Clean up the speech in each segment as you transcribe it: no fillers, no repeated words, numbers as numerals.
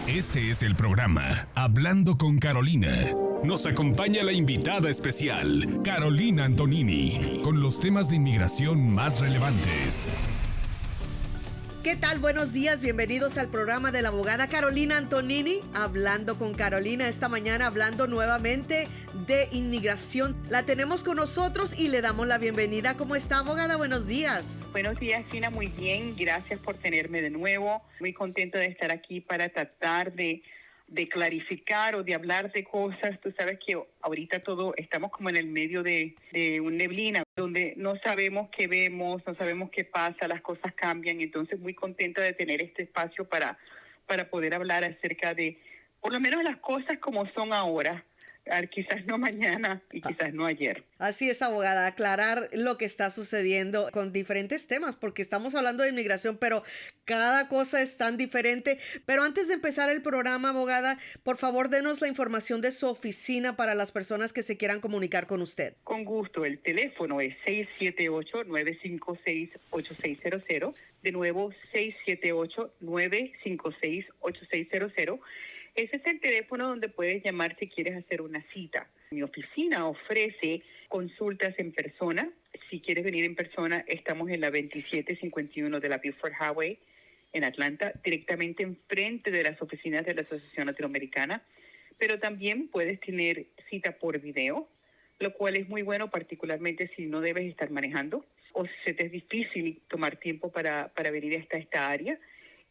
Este es el programa Hablando con Carolina. Nos acompaña la invitada especial, Carolina Antonini, con los temas de inmigración más relevantes. ¿Qué tal? Buenos días, bienvenidos al programa de la abogada Carolina Antonini, Hablando con Carolina, esta mañana hablando nuevamente de inmigración. La tenemos con nosotros y le damos la bienvenida. ¿Cómo está, abogada? Buenos días. Buenos días, Gina, muy bien, gracias por tenerme de nuevo. Muy contenta de estar aquí para tratar de clarificar o de hablar de cosas. Tú sabes que ahorita estamos como en el medio de un neblina, donde no sabemos qué vemos, no sabemos qué pasa, las cosas cambian. Entonces, muy contenta de tener este espacio para poder hablar acerca de, por lo menos, las cosas como son ahora. Quizás no mañana y quizás no ayer. Así es, abogada, aclarar lo que está sucediendo con diferentes temas, porque estamos hablando de inmigración, pero cada cosa es tan diferente. Pero antes de empezar el programa, abogada, por favor, denos la información de su oficina para las personas que se quieran comunicar con usted. Con gusto, el teléfono es 678-956-8600. De nuevo, 678-956-8600. Ese es el teléfono donde puedes llamar si quieres hacer una cita. Mi oficina ofrece consultas en persona. Si quieres venir en persona, estamos en la 2751 de la Buford Highway en Atlanta, directamente enfrente de las oficinas de la Asociación Latinoamericana. Pero también puedes tener cita por video, lo cual es muy bueno, particularmente si no debes estar manejando o si se te es difícil tomar tiempo para venir hasta esta área.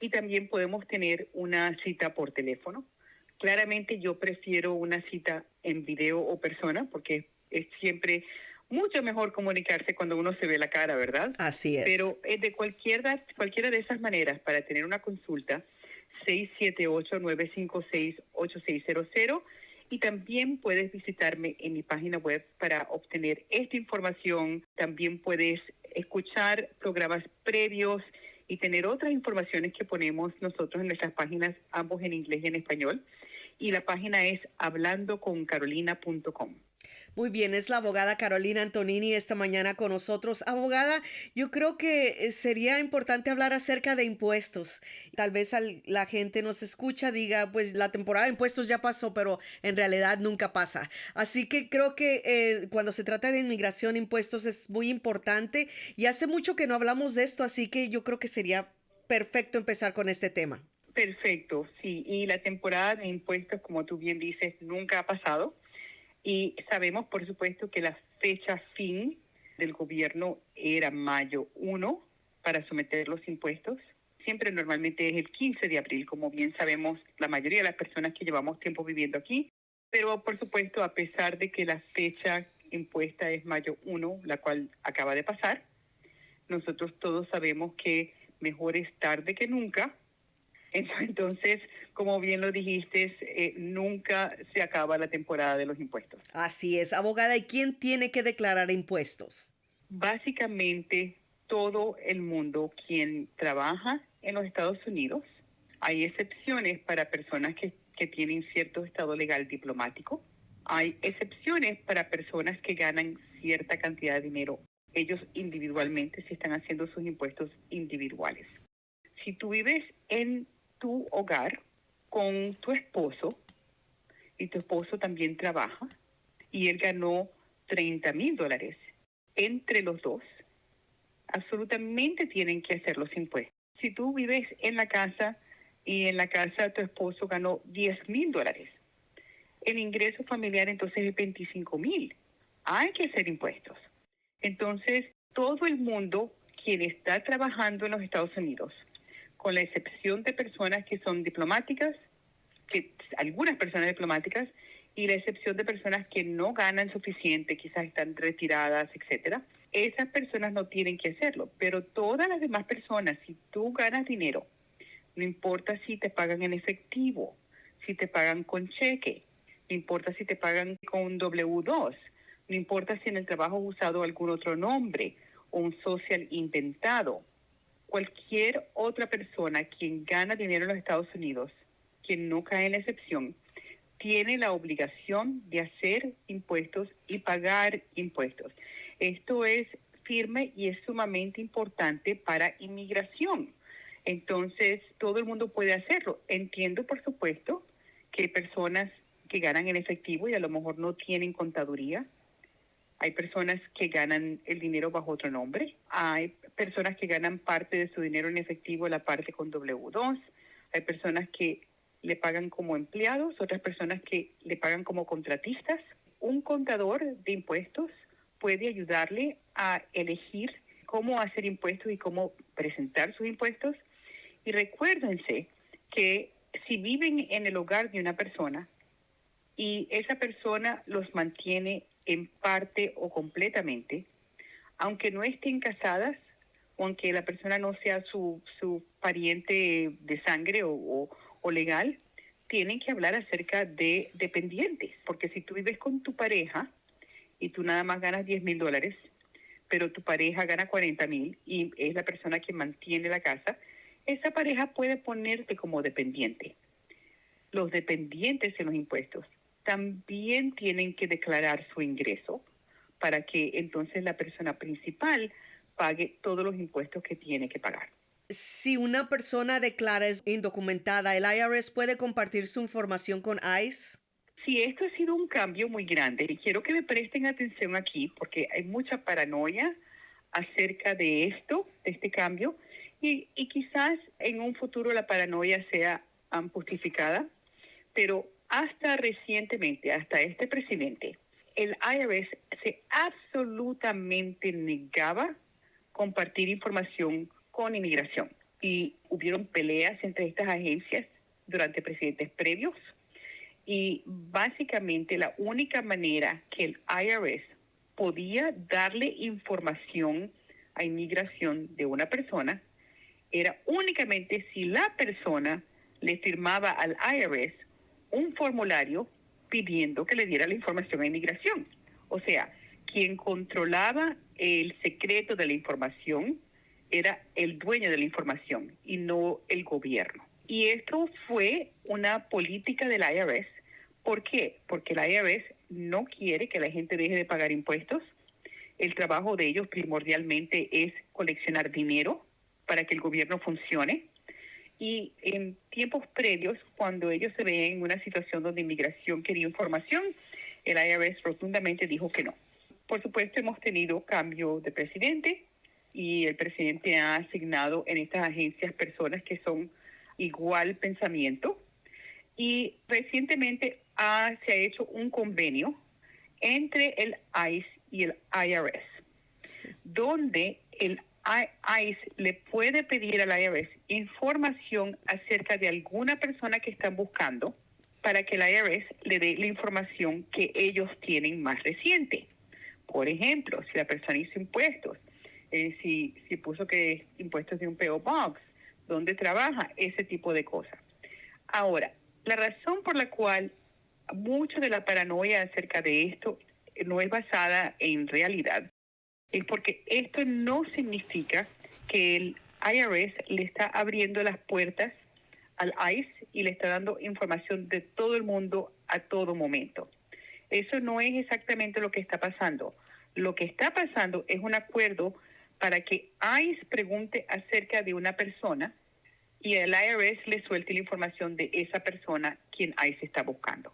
Y también podemos tener una cita por teléfono. Claramente yo prefiero una cita en video o persona porque es siempre mucho mejor comunicarse cuando uno se ve la cara, ¿verdad? Así es. Pero de cualquiera de esas maneras, para tener una consulta, 678-956-8600. Y también puedes visitarme en mi página web para obtener esta información. También puedes escuchar programas previos y tener otras informaciones que ponemos nosotros en nuestras páginas, ambos en inglés y en español. Y la página es hablandoconcarolina.com. Muy bien, es la abogada Carolina Antonini esta mañana con nosotros. Abogada, yo creo que sería importante hablar acerca de impuestos. Tal vez la gente nos escucha, diga, pues la temporada de impuestos ya pasó, pero en realidad nunca pasa. Así que creo que cuando se trata de inmigración, impuestos es muy importante y hace mucho que no hablamos de esto, así que yo creo que sería perfecto empezar con este tema. Perfecto, sí. Y la temporada de impuestos, como tú bien dices, nunca ha pasado. Y sabemos, por supuesto, que la fecha fin del gobierno era mayo 1 para someter los impuestos. Siempre normalmente es el 15 de abril, como bien sabemos la mayoría de las personas que llevamos tiempo viviendo aquí. Pero, por supuesto, a pesar de que la fecha impuesta es mayo 1, la cual acaba de pasar, nosotros todos sabemos que mejor es tarde que nunca. Entonces, como bien lo dijiste, nunca se acaba la temporada de los impuestos. Así es, abogada. ¿Y quién tiene que declarar impuestos? Básicamente, todo el mundo quien trabaja en los Estados Unidos. Hay excepciones para personas que tienen cierto estado legal diplomático. Hay excepciones para personas que ganan cierta cantidad de dinero. Ellos individualmente, si están haciendo sus impuestos individuales. Si tú vives en tu hogar con tu esposo y tu esposo también trabaja y él ganó $30,000 entre los dos, absolutamente tienen que hacer los impuestos. Si tú vives en la casa y en la casa tu esposo ganó $10,000, el ingreso familiar entonces es $25,000. Hay que hacer impuestos. Entonces, todo el mundo quien está trabajando en los Estados Unidos, con la excepción de personas que son diplomáticas, algunas personas diplomáticas, y la excepción de personas que no ganan suficiente, quizás están retiradas, etcétera. Esas personas no tienen que hacerlo, pero todas las demás personas, si tú ganas dinero, no importa si te pagan en efectivo, si te pagan con cheque, no importa si te pagan con W-2, no importa si en el trabajo has usado algún otro nombre o un social inventado. Cualquier otra persona quien gana dinero en los Estados Unidos, quien no cae en la excepción, tiene la obligación de hacer impuestos y pagar impuestos. Esto es firme y es sumamente importante para inmigración. Entonces, todo el mundo puede hacerlo. Entiendo, por supuesto, que hay personas que ganan en efectivo y a lo mejor no tienen contaduría. Hay personas que ganan el dinero bajo otro nombre. Hay personas que ganan parte de su dinero en efectivo, la parte con W2. Hay personas que le pagan como empleados, otras personas que le pagan como contratistas. Un contador de impuestos puede ayudarle a elegir cómo hacer impuestos y cómo presentar sus impuestos. Y recuérdense que si viven en el hogar de una persona y esa persona los mantiene en parte o completamente, aunque no estén casadas o aunque la persona no sea su pariente de sangre o legal, tienen que hablar acerca de dependientes, porque si tú vives con tu pareja y tú nada más ganas $10,000, pero tu pareja gana 40,000 y es la persona que mantiene la casa, esa pareja puede ponerte como dependiente. Los dependientes en los impuestos también tienen que declarar su ingreso para que entonces la persona principal pague todos los impuestos que tiene que pagar. Si una persona declara es indocumentada, ¿el IRS puede compartir su información con ICE? Sí, esto ha sido un cambio muy grande y quiero que me presten atención aquí porque hay mucha paranoia acerca de esto, de este cambio, y quizás en un futuro la paranoia sea justificada, pero hasta recientemente, hasta este presidente, el IRS se absolutamente negaba compartir información con inmigración y hubieron peleas entre estas agencias durante presidentes previos. Y básicamente la única manera que el IRS podía darle información a inmigración de una persona era únicamente si la persona le firmaba al IRS un formulario pidiendo que le diera la información a inmigración. O sea, quien controlaba el secreto de la información era el dueño de la información y no el gobierno. Y esto fue una política del IRS. ¿Por qué? Porque el IRS no quiere que la gente deje de pagar impuestos. El trabajo de ellos primordialmente es coleccionar dinero para que el gobierno funcione. Y en tiempos previos, cuando ellos se veían en una situación donde inmigración quería información, el IRS rotundamente dijo que no. Por supuesto, hemos tenido cambio de presidente y el presidente ha asignado en estas agencias personas que son igual pensamiento. Y recientemente se ha hecho un convenio entre el ICE y el IRS, donde el ICE le puede pedir al IRS información acerca de alguna persona que están buscando para que el IRS le dé la información que ellos tienen más reciente. Por ejemplo, si la persona hizo impuestos, si puso que impuestos de un P.O. Box, dónde trabaja, ese tipo de cosas. Ahora, la razón por la cual mucho de la paranoia acerca de esto no es basada en realidad es porque esto no significa que el IRS le está abriendo las puertas al ICE y le está dando información de todo el mundo a todo momento. Eso no es exactamente lo que está pasando. Lo que está pasando es un acuerdo para que ICE pregunte acerca de una persona y el IRS le suelte la información de esa persona quien ICE está buscando.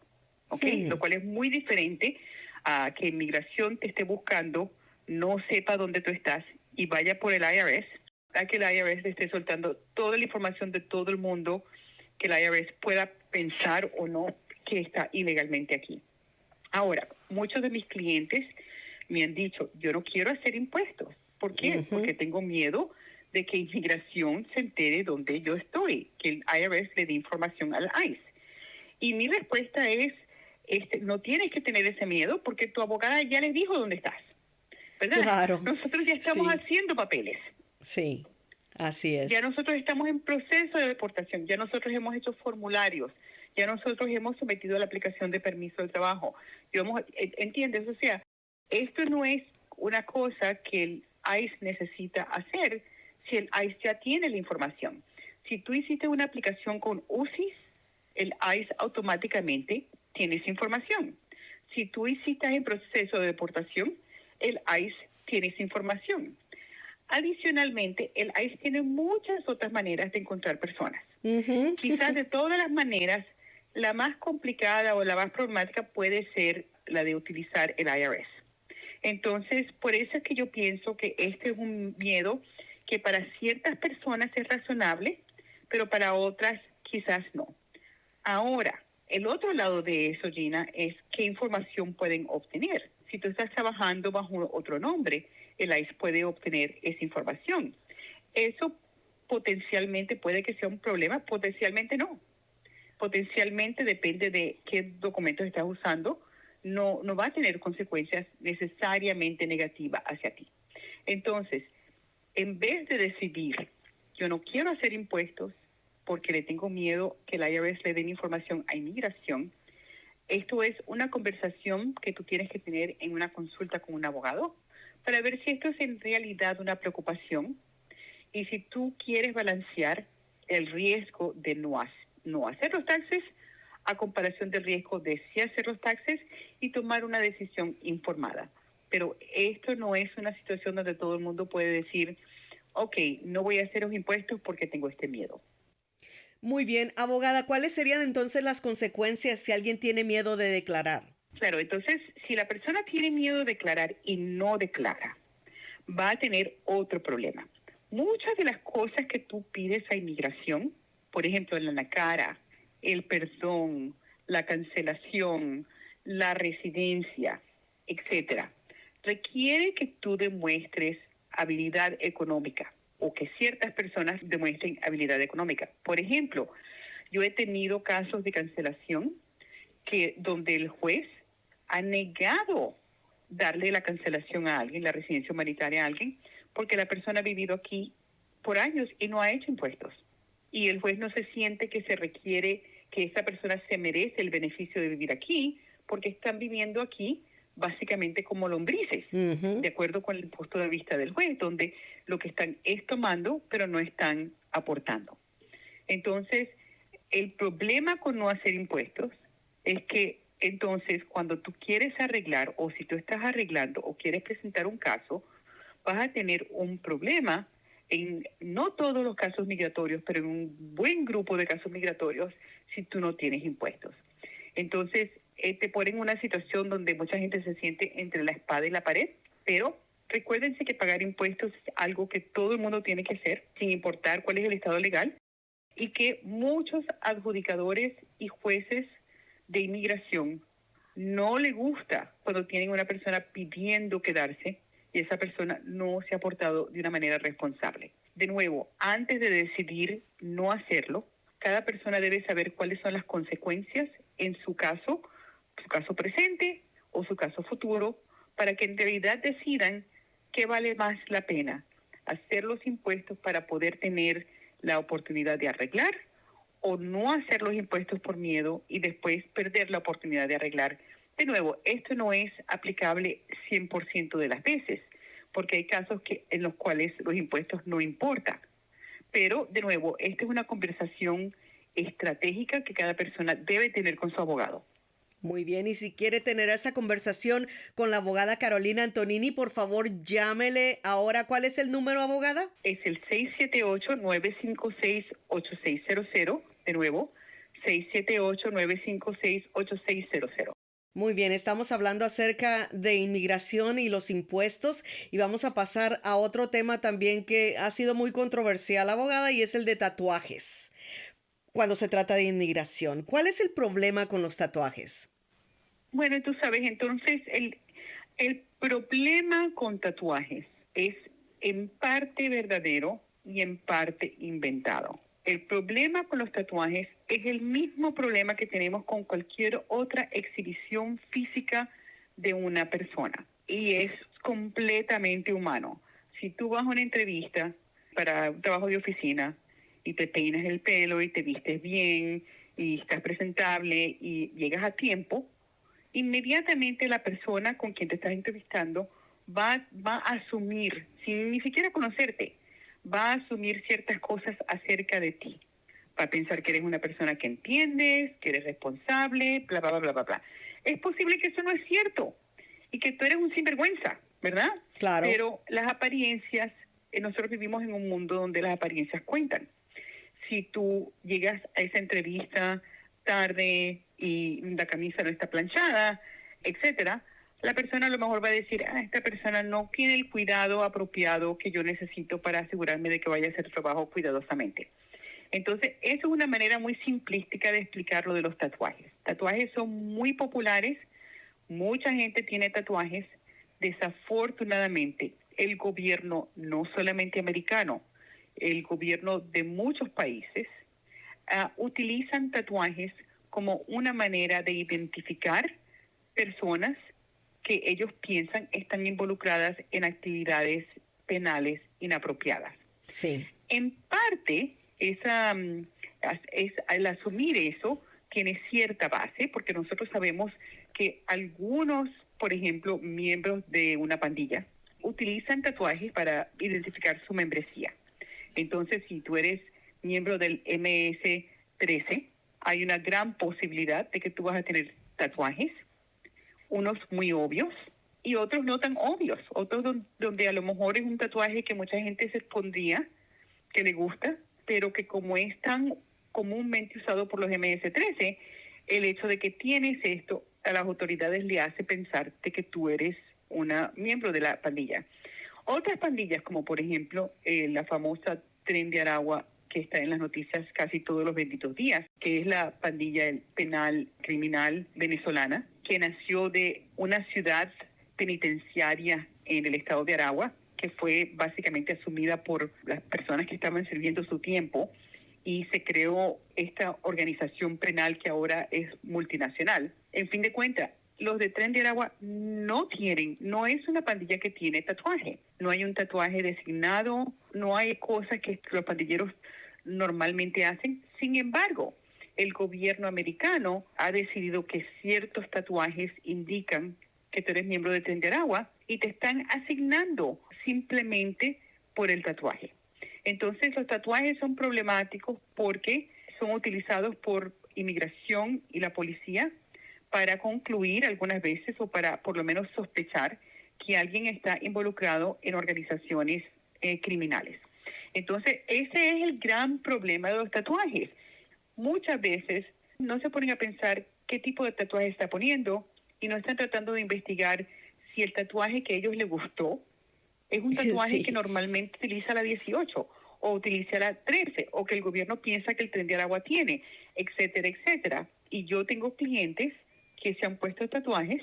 ¿Ok? Lo cual es muy diferente a que inmigración te esté buscando, no sepa dónde tú estás y vaya por el IRS, a que el IRS le esté soltando toda la información de todo el mundo, que el IRS pueda pensar o no que está ilegalmente aquí. Ahora, muchos de mis clientes me han dicho, yo no quiero hacer impuestos. ¿Por qué? Porque tengo miedo de que inmigración se entere dónde yo estoy, que el IRS le dé información al ICE. Y mi respuesta es, no tienes que tener ese miedo porque tu abogada ya les dijo dónde estás, ¿verdad? Claro. Nosotros ya estamos haciendo papeles. Sí, así es. Ya nosotros estamos en proceso de deportación, ya nosotros hemos hecho formularios, ya nosotros hemos sometido a la aplicación de permiso de trabajo. ¿Entiendes? O sea, esto no es una cosa que el ICE necesita hacer si el ICE ya tiene la información. Si tú hiciste una aplicación con UCIS, el ICE automáticamente tiene esa información. Si tú hiciste en proceso de deportación, el ICE tiene esa información. Adicionalmente, el ICE tiene muchas otras maneras de encontrar personas. Ujú. Quizás de todas las maneras, la más complicada o la más problemática puede ser la de utilizar el IRS. Entonces, por eso es que yo pienso que este es un miedo que para ciertas personas es razonable, pero para otras quizás no. Ahora, el otro lado de eso, Gina, es qué información pueden obtener. Si tú estás trabajando bajo otro nombre, el ICE puede obtener esa información. Eso potencialmente puede que sea un problema, potencialmente no. Potencialmente depende de qué documentos estás usando, no va a tener consecuencias necesariamente negativas hacia ti. Entonces, en vez de decidir, yo no quiero hacer impuestos porque le tengo miedo que el IRS le den información a inmigración, esto es una conversación que tú tienes que tener en una consulta con un abogado para ver si esto es en realidad una preocupación y si tú quieres balancear el riesgo de no hacer los taxes a comparación del riesgo de sí hacer los taxes y tomar una decisión informada. Pero esto no es una situación donde todo el mundo puede decir, ok, no voy a hacer los impuestos porque tengo este miedo. Muy bien, abogada, ¿cuáles serían entonces las consecuencias si alguien tiene miedo de declarar? Claro, entonces, si la persona tiene miedo de declarar y no declara, va a tener otro problema. Muchas de las cosas que tú pides a inmigración, por ejemplo, en la NACARA, el perdón, la cancelación, la residencia, etcétera, requiere que tú demuestres habilidad económica o que ciertas personas demuestren habilidad económica. Por ejemplo, yo he tenido casos de cancelación donde el juez ha negado darle la cancelación a alguien, la residencia humanitaria a alguien, porque la persona ha vivido aquí por años y no ha hecho impuestos. Y el juez no se siente que se requiere, que esa persona se merece el beneficio de vivir aquí, porque están viviendo aquí básicamente como lombrices, Ujú. de acuerdo con el punto de vista del juez, donde lo que están es tomando, pero no están aportando. Entonces, el problema con no hacer impuestos es que entonces cuando tú quieres arreglar o si tú estás arreglando o quieres presentar un caso, vas a tener un problema en no todos los casos migratorios, pero en un buen grupo de casos migratorios si tú no tienes impuestos. Entonces, te ponen en una situación donde mucha gente se siente entre la espada y la pared, pero recuérdense que pagar impuestos es algo que todo el mundo tiene que hacer, sin importar cuál es el estado legal, y que muchos adjudicadores y jueces de inmigración no le gusta cuando tienen una persona pidiendo quedarse y esa persona no se ha portado de una manera responsable. De nuevo, antes de decidir no hacerlo, cada persona debe saber cuáles son las consecuencias en su caso presente o su caso futuro, para que en realidad decidan qué vale más la pena, hacer los impuestos para poder tener la oportunidad de arreglar o no hacer los impuestos por miedo y después perder la oportunidad de arreglar. De nuevo, esto no es aplicable 100% de las veces, porque hay casos en los cuales los impuestos no importan. Pero, de nuevo, esta es una conversación estratégica que cada persona debe tener con su abogado. Muy bien, y si quiere tener esa conversación con la abogada Carolina Antonini, por favor llámele ahora. ¿Cuál es el número, abogada? Es el 678-956-8600. De nuevo, 678-956-8600. Muy bien, estamos hablando acerca de inmigración y los impuestos y vamos a pasar a otro tema también que ha sido muy controversial, abogada, y es el de tatuajes. Cuando se trata de inmigración, ¿cuál es el problema con los tatuajes? Bueno, tú sabes, entonces el problema con tatuajes es en parte verdadero y en parte inventado. El problema con los tatuajes es el mismo problema que tenemos con cualquier otra exhibición física de una persona y es completamente humano. Si tú vas a una entrevista para un trabajo de oficina y te peinas el pelo y te vistes bien y estás presentable y llegas a tiempo, inmediatamente la persona con quien te estás entrevistando va a asumir, sin ni siquiera conocerte, va a asumir ciertas cosas acerca de ti. Va a pensar que eres una persona que entiendes, que eres responsable, bla, bla, bla, bla, bla, bla. Es posible que eso no es cierto y que tú eres un sinvergüenza, ¿verdad? Claro. Pero las apariencias nosotros vivimos en un mundo donde las apariencias cuentan. Si tú llegas a esa entrevista tarde y la camisa no está planchada, etcétera, la persona a lo mejor va a decir, esta persona no tiene el cuidado apropiado que yo necesito para asegurarme de que vaya a hacer su trabajo cuidadosamente. Entonces, eso es una manera muy simplística de explicar lo de los tatuajes. Tatuajes son muy populares, mucha gente tiene tatuajes. Desafortunadamente, el gobierno, no solamente americano, el gobierno de muchos países, utilizan tatuajes como una manera de identificar personas que ellos piensan están involucradas en actividades penales inapropiadas. Sí. En parte, al asumir eso, tiene cierta base, porque nosotros sabemos que algunos, por ejemplo, miembros de una pandilla, utilizan tatuajes para identificar su membresía. Entonces, si tú eres miembro del MS-13, hay una gran posibilidad de que tú vas a tener tatuajes, unos muy obvios y otros no tan obvios, otros donde a lo mejor es un tatuaje que mucha gente se pondría, que le gusta, pero que como es tan comúnmente usado por los MS-13, el hecho de que tienes esto a las autoridades le hace pensar de que tú eres una miembro de la pandilla. Otras pandillas, como por ejemplo la famosa Tren de Aragua, que está en las noticias casi todos los benditos días, que es la pandilla penal criminal venezolana, que nació de una ciudad penitenciaria en el estado de Aragua, que fue básicamente asumida por las personas que estaban sirviendo su tiempo, y se creó esta organización penal que ahora es multinacional. En fin de cuentas, los de Tren de Aragua no es una pandilla que tiene tatuaje. No hay un tatuaje designado, no hay cosas que los pandilleros normalmente hacen. Sin embargo, el gobierno americano ha decidido que ciertos tatuajes indican que tú eres miembro de Tren de Aragua y te están asignando simplemente por el tatuaje. Entonces, los tatuajes son problemáticos porque son utilizados por inmigración y la policía para concluir algunas veces o para por lo menos sospechar que alguien está involucrado en organizaciones criminales. Entonces, ese es el gran problema de los tatuajes. Muchas veces no se ponen a pensar qué tipo de tatuaje está poniendo y no están tratando de investigar si el tatuaje que a ellos les gustó es un tatuaje que normalmente utiliza la 18 o utiliza la 13 o que el gobierno piensa que el Tren de Aragua tiene, etcétera, etcétera. Y yo tengo clientes que se han puesto tatuajes,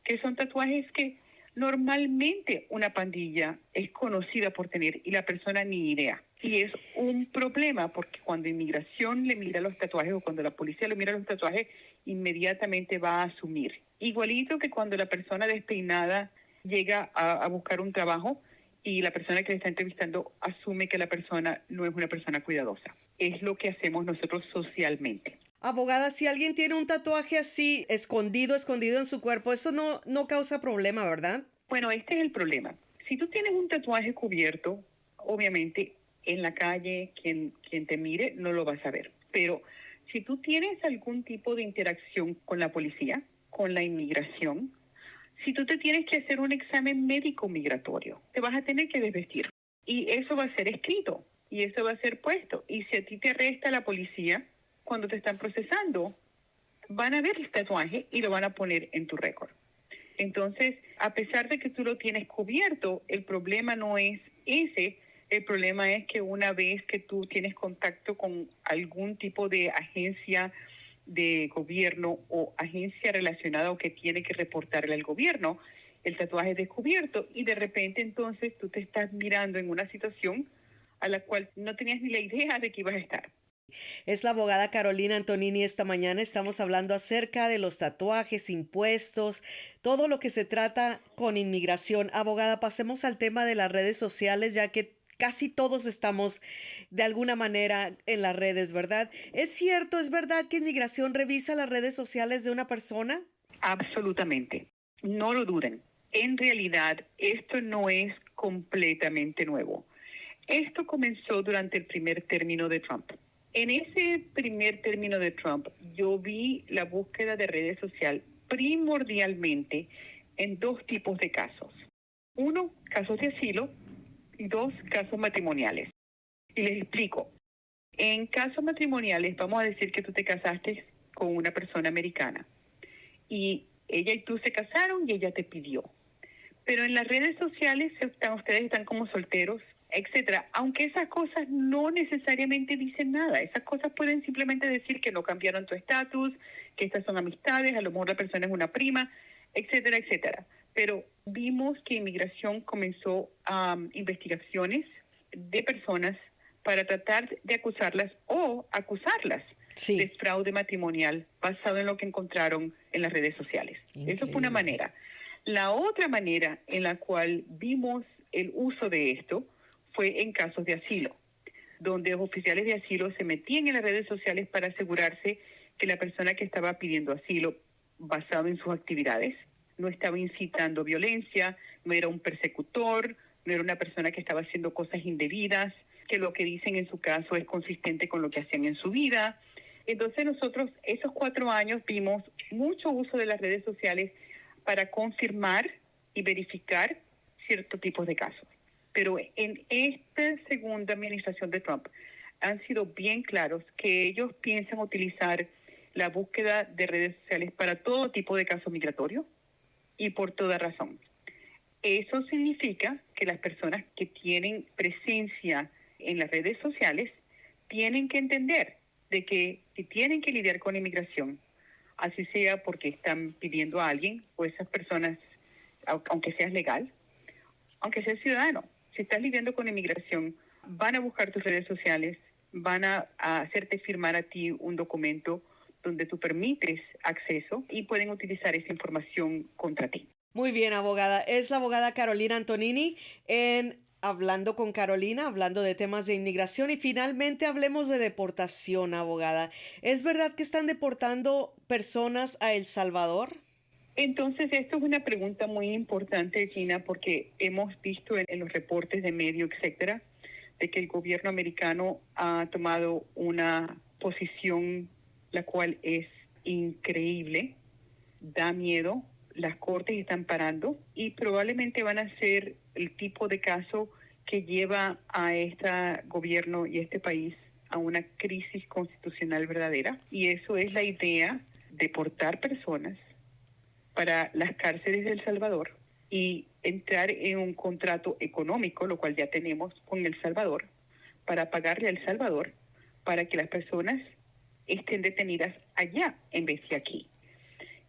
que son tatuajes que normalmente una pandilla es conocida por tener y la persona ni idea. Y es un problema porque cuando inmigración le mira los tatuajes o cuando la policía le mira los tatuajes, inmediatamente va a asumir. Igualito que cuando la persona despeinada llega a buscar un trabajo y la persona que le está entrevistando asume que la persona no es una persona cuidadosa. Es lo que hacemos nosotros socialmente. Abogada, si alguien tiene un tatuaje así escondido en su cuerpo, eso no causa problema, ¿verdad? Bueno, este es el problema. Si tú tienes un tatuaje cubierto, obviamente en la calle quien te mire no lo vas a ver. Pero si tú tienes algún tipo de interacción con la policía, con la inmigración, si tú te tienes que hacer un examen médico migratorio, te vas a tener que desvestir. Y eso va a ser escrito y eso va a ser puesto. Y si a ti te arresta la policía cuando te están procesando, van a ver el tatuaje y lo van a poner en tu récord. Entonces, a pesar de que tú lo tienes cubierto, el problema no es ese. El problema es que una vez que tú tienes contacto con algún tipo de agencia de gobierno o agencia relacionada o que tiene que reportarle al gobierno, el tatuaje es descubierto y de repente entonces tú te estás mirando en una situación a la cual no tenías ni la idea de que ibas a estar. Es la abogada Carolina Antonini. Esta mañana estamos hablando acerca de los tatuajes, impuestos, todo lo que se trata con inmigración. Abogada, pasemos al tema de las redes sociales, ya que casi todos estamos de alguna manera en las redes, ¿verdad? ¿Es cierto, es verdad que inmigración revisa las redes sociales de una persona? Absolutamente. No lo duden. En realidad, esto no es completamente nuevo. Esto comenzó durante el primer término de Trump. En ese primer término de Trump, yo vi la búsqueda de redes sociales primordialmente en dos tipos de casos. Uno, casos de asilo, dos casos matrimoniales. Y les explico. En casos matrimoniales, vamos a decir que tú te casaste con una persona americana y ella y tú se casaron y ella te pidió. Pero en las redes sociales ustedes están como solteros, etcétera. Aunque esas cosas no necesariamente dicen nada. Esas cosas pueden simplemente decir que no cambiaron tu estatus, que estas son amistades, a lo mejor la persona es una prima, etcétera, etcétera. Pero vimos que inmigración comenzó investigaciones de personas para tratar de acusarlas o acusarlas de fraude matrimonial basado en lo que encontraron en las redes sociales. Increíble. Eso fue una manera. La otra manera en la cual vimos el uso de esto fue en casos de asilo, donde los oficiales de asilo se metían en las redes sociales para asegurarse que la persona que estaba pidiendo asilo, basado en sus actividades, no estaba incitando violencia, no era un persecutor, no era una persona que estaba haciendo cosas indebidas, que lo que dicen en su caso es consistente con lo que hacían en su vida. Entonces nosotros esos 4 años vimos mucho uso de las redes sociales para confirmar y verificar ciertos tipos de casos. Pero en esta segunda administración de Trump han sido bien claros que ellos piensan utilizar la búsqueda de redes sociales para todo tipo de casos migratorios y por toda razón. Eso significa que las personas que tienen presencia en las redes sociales tienen que entender de que si tienen que lidiar con inmigración, así sea porque están pidiendo a alguien, o esas personas, aunque seas legal, aunque seas ciudadano, si estás lidiando con inmigración, van a buscar tus redes sociales, van a hacerte firmar a ti un documento donde tú permites acceso y pueden utilizar esa información contra ti. Muy bien, abogada. Es la abogada Carolina Antonini en Hablando con Carolina, hablando de temas de inmigración. Y finalmente hablemos de deportación, abogada. ¿Es verdad que están deportando personas a El Salvador? Entonces, esto es una pregunta muy importante, Gina, porque hemos visto en los reportes de medios, etcétera, de que el gobierno americano ha tomado una posición la cual es increíble, da miedo. Las cortes están parando y probablemente van a ser el tipo de caso que lleva a este gobierno y este país a una crisis constitucional verdadera. Y eso es la idea, deportar personas para las cárceles de El Salvador y entrar en un contrato económico, lo cual ya tenemos con El Salvador, para pagarle a El Salvador para que las personas estén detenidas allá en vez de aquí.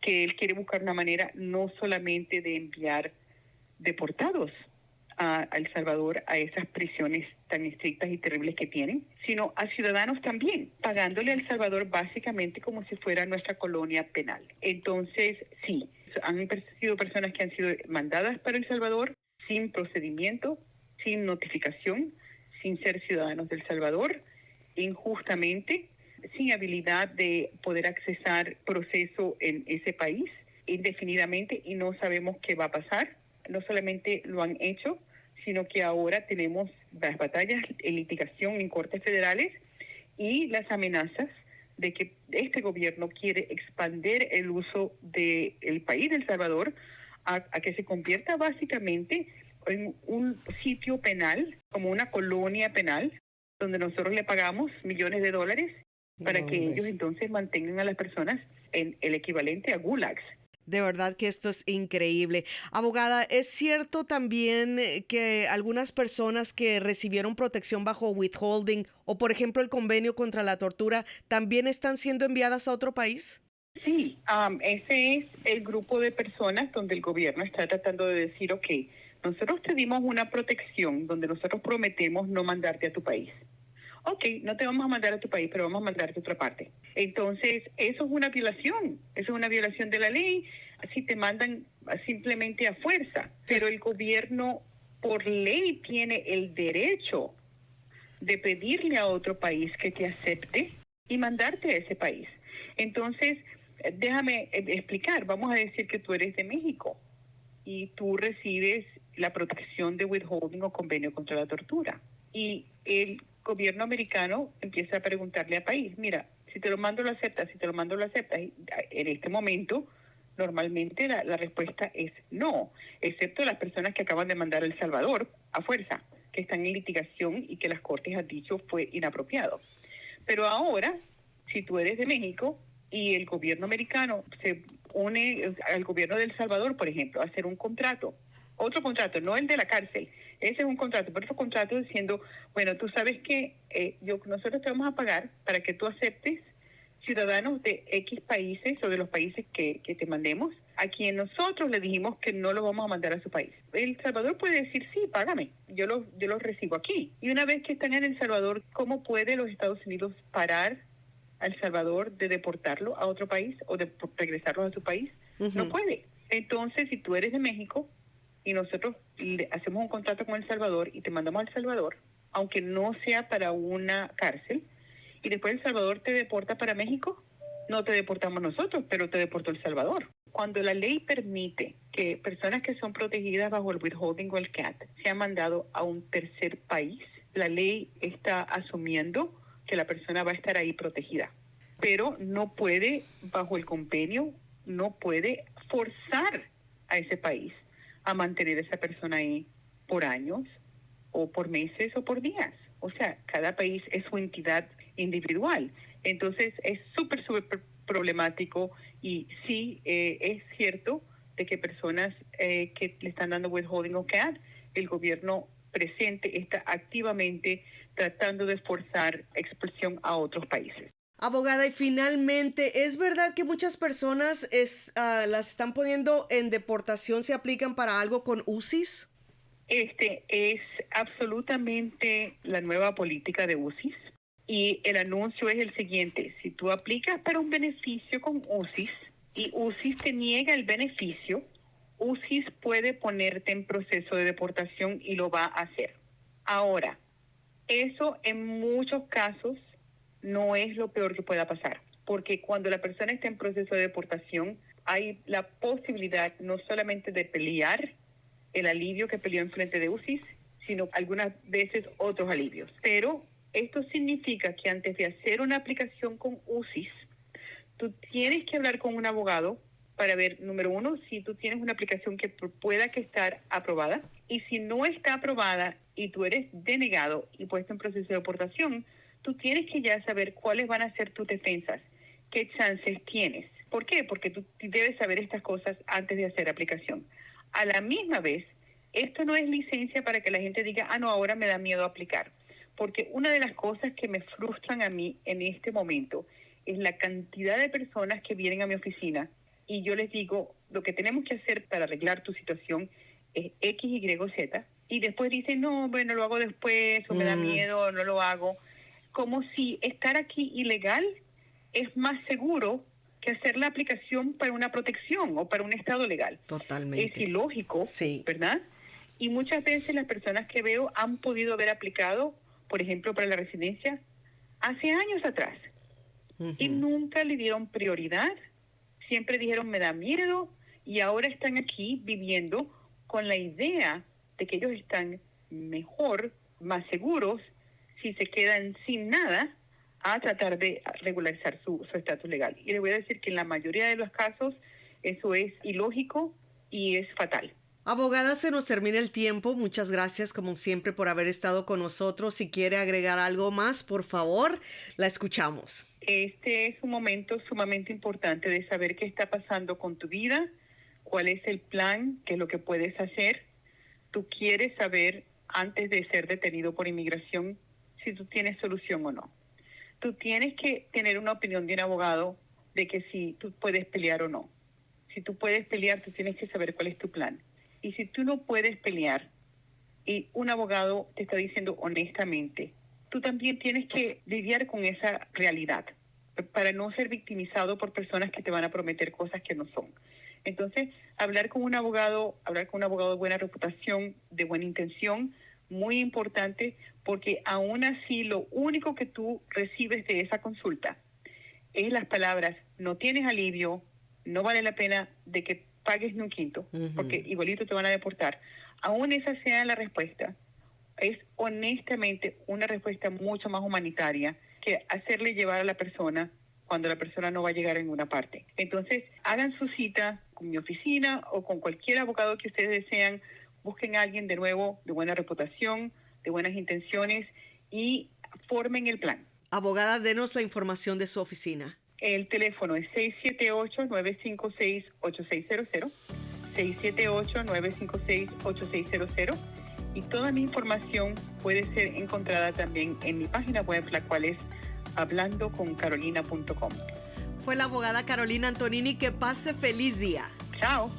Que él quiere buscar una manera no solamente de enviar deportados a El Salvador, a esas prisiones tan estrictas y terribles que tienen, sino a ciudadanos también, pagándole a El Salvador básicamente como si fuera nuestra colonia penal. Entonces, sí, han sido personas que han sido mandadas para El Salvador sin procedimiento, sin notificación, sin ser ciudadanos de El Salvador, injustamente, sin habilidad de poder accesar proceso en ese país indefinidamente, y no sabemos qué va a pasar. No solamente lo han hecho, sino que ahora tenemos las batallas en litigación en cortes federales y las amenazas de que este gobierno quiere expandir el uso del país de El Salvador a que se convierta básicamente en un sitio penal, como una colonia penal, donde nosotros le pagamos millones de dólares para que ellos entonces mantengan a las personas en el equivalente a gulags. De verdad que esto es increíble. Abogada, ¿es cierto también que algunas personas que recibieron protección bajo withholding o, por ejemplo, el convenio contra la tortura también están siendo enviadas a otro país? Sí, ese es el grupo de personas donde el gobierno está tratando de decir, ok, nosotros te dimos una protección donde nosotros prometemos no mandarte a tu país. Ok, no te vamos a mandar a tu país, pero vamos a mandarte a otra parte. Entonces, eso es una violación. Eso es una violación de la ley. Así te mandan simplemente a fuerza. Pero el gobierno, por ley, tiene el derecho de pedirle a otro país que te acepte y mandarte a ese país. Entonces, déjame explicar. Vamos a decir que tú eres de México y tú recibes la protección de withholding o convenio contra la tortura. Y el gobierno americano empieza a preguntarle al país, mira, si te lo mando lo aceptas, si te lo mando lo aceptas. En este momento, normalmente la respuesta es no, excepto las personas que acaban de mandar a El Salvador a fuerza. que están en litigación y que las cortes han dicho fue inapropiado. Pero ahora, si tú eres de México y el gobierno americano se une al gobierno de El Salvador, por ejemplo, a hacer un contrato, otro contrato, no el de la cárcel, ese es un contrato, pero otro contrato diciendo, bueno, tú sabes que nosotros te vamos a pagar para que tú aceptes ciudadanos de X países o de los países que te mandemos, a quien nosotros le dijimos que no los vamos a mandar a su país. El Salvador puede decir, sí, págame, yo los recibo aquí. Y una vez que están en El Salvador, ¿cómo puede los Estados Unidos parar a El Salvador de deportarlo a otro país o de regresarlo a su país? Uh-huh. No puede. Entonces, si tú eres de México y nosotros hacemos un contrato con El Salvador y te mandamos a El Salvador, aunque no sea para una cárcel, y después El Salvador te deporta para México, no te deportamos nosotros, pero te deportó El Salvador. Cuando la ley permite que personas que son protegidas bajo el withholding o el CAT sean mandados a un tercer país, la ley está asumiendo que la persona va a estar ahí protegida. Pero no puede, bajo el convenio, no puede forzar a ese país a mantener a esa persona ahí por años, o por meses, o por días. O sea, cada país es su entidad individual. Entonces es súper problemático y sí es cierto de que personas que le están dando withholding o CAT, el gobierno presente está activamente tratando de forzar expulsión a otros países. Abogada, y finalmente, ¿es verdad que muchas personas las están poniendo en deportación si aplican para algo con UCIS? Es absolutamente la nueva política de UCIS. Y el anuncio es el siguiente: si tú aplicas para un beneficio con UCIS y UCIS te niega el beneficio, UCIS puede ponerte en proceso de deportación y lo va a hacer. Ahora, eso en muchos casos no es lo peor que pueda pasar, porque cuando la persona está en proceso de deportación, hay la posibilidad no solamente de pelear el alivio que peleó en frente de UCIS, sino algunas veces otros alivios. Pero esto significa que antes de hacer una aplicación con UCIS, tú tienes que hablar con un abogado para ver, número uno, si tú tienes una aplicación que pueda que estar aprobada, y si no está aprobada y tú eres denegado y puesto en proceso de deportación, tú tienes que ya saber cuáles van a ser tus defensas, qué chances tienes. ¿Por qué? Porque tú debes saber estas cosas antes de hacer aplicación. A la misma vez, esto no es licencia para que la gente diga, no, ahora me da miedo aplicar. Porque una de las cosas que me frustran a mí en este momento es la cantidad de personas que vienen a mi oficina y yo les digo, lo que tenemos que hacer para arreglar tu situación es X, Y, Z, y después dicen, no, bueno, lo hago después, o me da miedo, o no lo hago. Como si estar aquí ilegal es más seguro que hacer la aplicación para una protección o para un estado legal. Totalmente. Es ilógico, sí, ¿verdad? Y muchas veces las personas que veo han podido haber aplicado, por ejemplo, para la residencia, hace años atrás. Uh-huh. Y nunca le dieron prioridad. Siempre dijeron, me da miedo. Y ahora están aquí viviendo con la idea de que ellos están mejor, más seguros, si se quedan sin nada, a tratar de regularizar su estatus legal. Y les voy a decir que en la mayoría de los casos eso es ilógico y es fatal. Abogada, se nos termina el tiempo. Muchas gracias, como siempre, por haber estado con nosotros. Si quiere agregar algo más, por favor, la escuchamos. Este es un momento sumamente importante de saber qué está pasando con tu vida, cuál es el plan, qué es lo que puedes hacer. Tú quieres saber, antes de ser detenido por inmigración, si tú tienes solución o no. Tú tienes que tener una opinión de un abogado de que si tú puedes pelear o no. Si tú puedes pelear, tú tienes que saber cuál es tu plan. Y si tú no puedes pelear y un abogado te está diciendo honestamente, tú también tienes que lidiar con esa realidad para no ser victimizado por personas que te van a prometer cosas que no son. Entonces, hablar con un abogado de buena reputación, de buena intención, muy importante, porque aún así lo único que tú recibes de esa consulta es las palabras, no tienes alivio, no vale la pena de que pagues ni un quinto, porque igualito te van a deportar. Aún esa sea la respuesta, es honestamente una respuesta mucho más humanitaria que hacerle llevar a la persona cuando la persona no va a llegar a ninguna parte. Entonces, hagan su cita con mi oficina o con cualquier abogado que ustedes desean. Busquen a alguien de nuevo de buena reputación de buenas intenciones y formen el plan. Abogada, denos la información de su oficina. El teléfono es 678-956-8600, 678-956-8600, y toda mi información puede ser encontrada también en mi página web, la cual es hablandoconcarolina.com. Fue la abogada Carolina Antonini. Que pase feliz día. Chao.